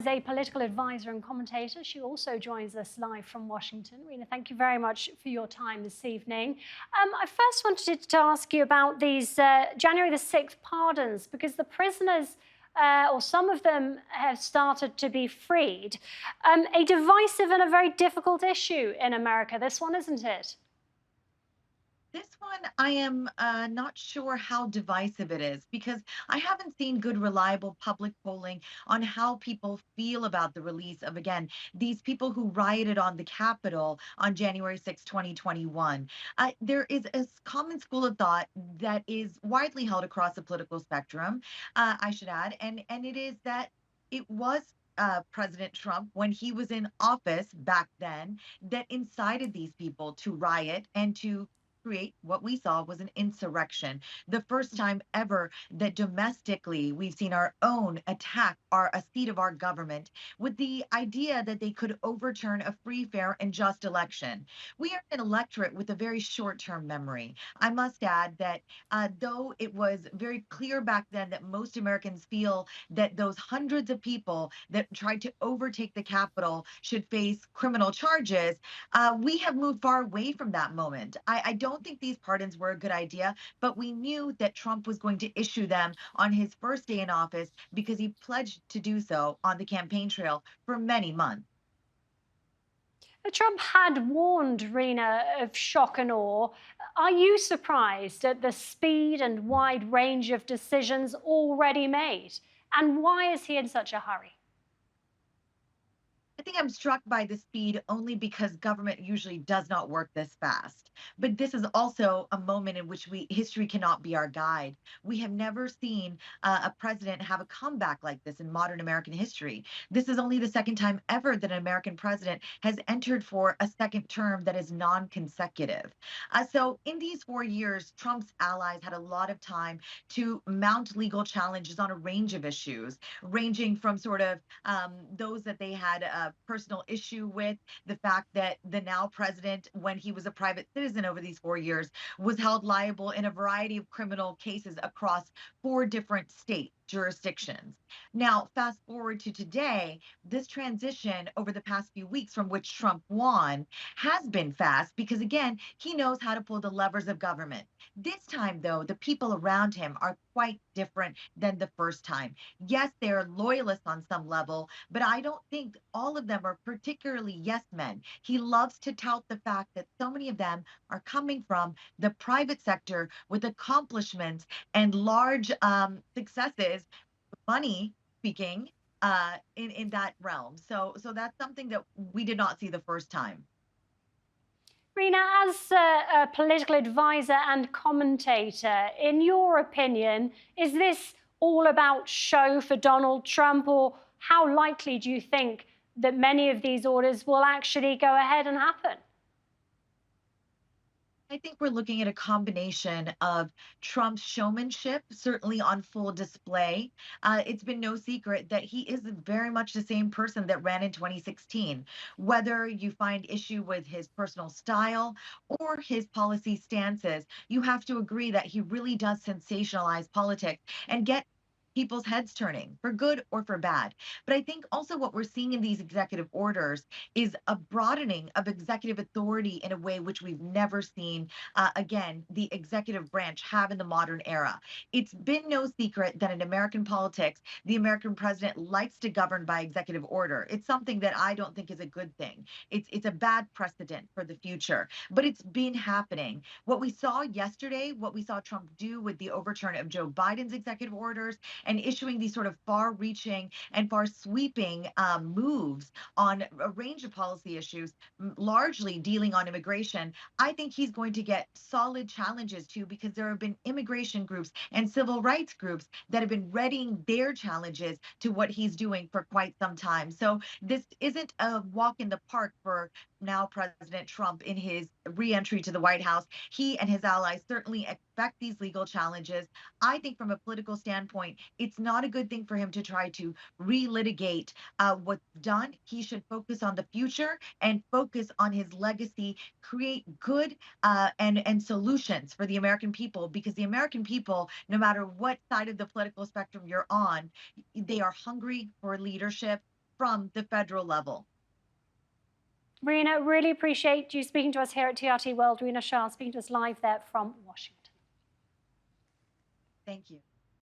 a political advisor and commentator. She also joins us live from Washington. Rina, thank you very much for your time this evening. I first wanted to ask you about these January the 6th pardons, because the prisoners, or some of them, have started to be freed. A divisive and a very difficult issue in America, this one, isn't it? This one, I am not sure how divisive it is because I haven't seen good, reliable public polling on how people feel about the release of, again, these people who rioted on the Capitol on January 6, 2021. There is a common school of thought that is widely held across the political spectrum, I should add, and it is that it was President Trump, when he was in office back then, that incited these people to riot and to create what we saw was an insurrection. The first time ever that domestically we've seen our own attack a seat of our government with the idea that they could overturn a free, fair, and just election. We are an electorate with a very short-term memory. I must add that though it was very clear back then that most Americans feel that those hundreds of people that tried to overtake the Capitol should face criminal charges, we have moved far away from that moment. I don't think these pardons were a good idea, but we knew that Trump was going to issue them on his first day in office because he pledged to do so on the campaign trail for many months. Trump had warned Rina of shock and awe. Are you surprised at the speed and wide range of decisions already made? And why is he in such a hurry? I think I'm struck by the speed only because government usually does not work this fast. But this is also a moment in which history cannot be our guide. We have never seen a president have a comeback like this in modern American history. This is only the second time ever that an American president has entered for a second term that is non-consecutive. So in these 4 years, Trump's allies had a lot of time to mount legal challenges on a range of issues, ranging from sort of those that they had personal issue with, the fact that the now president, when he was a private citizen over these 4 years, was held liable in a variety of criminal cases across 4 different state jurisdictions. Now, fast forward to today, this transition over the past few weeks from which Trump won has been fast because, again, he knows how to pull the levers of government. This time, though, the people around him are quite different than the first time. Yes, they're loyalists on some level, but I don't think all of them are particularly yes men. He loves to tout the fact that so many of them are coming from the private sector with accomplishments and large successes, money speaking, in that realm. So that's something that we did not see the first time. Rina, as a political advisor and commentator, in your opinion, is this all about show for Donald Trump, or how likely do you think that many of these orders will actually go ahead and happen? I think we're looking at a combination of Trump's showmanship, certainly on full display. It's been no secret that he is very much the same person that ran in 2016. Whether you find issue with his personal style or his policy stances, you have to agree that he really does sensationalize politics and get people's heads turning for good or for bad. But I think also what we're seeing in these executive orders is a broadening of executive authority in a way which we've never seen, again, the executive branch have in the modern era. It's been no secret that in American politics, the American president likes to govern by executive order. It's something that I don't think is a good thing. It's a bad precedent for the future, but it's been happening. What we saw yesterday, what we saw Trump do with the overturn of Joe Biden's executive orders and issuing these sort of far reaching and far sweeping moves on a range of policy issues, largely dealing on immigration, I think he's going to get solid challenges too, because there have been immigration groups and civil rights groups that have been readying their challenges to what he's doing for quite some time. So this isn't a walk in the park for now President Trump in his reentry to the White House. He and his allies certainly expect these legal challenges. I think from a political standpoint, it's not a good thing for him to try to relitigate what's done. He should focus on the future and focus on his legacy, create good and solutions for the American people, because the American people, no matter what side of the political spectrum you're on, they are hungry for leadership. from the federal level. Rina, really appreciate you speaking to us here at TRT World. Rina Shah speaking to us live there from Washington. Thank you.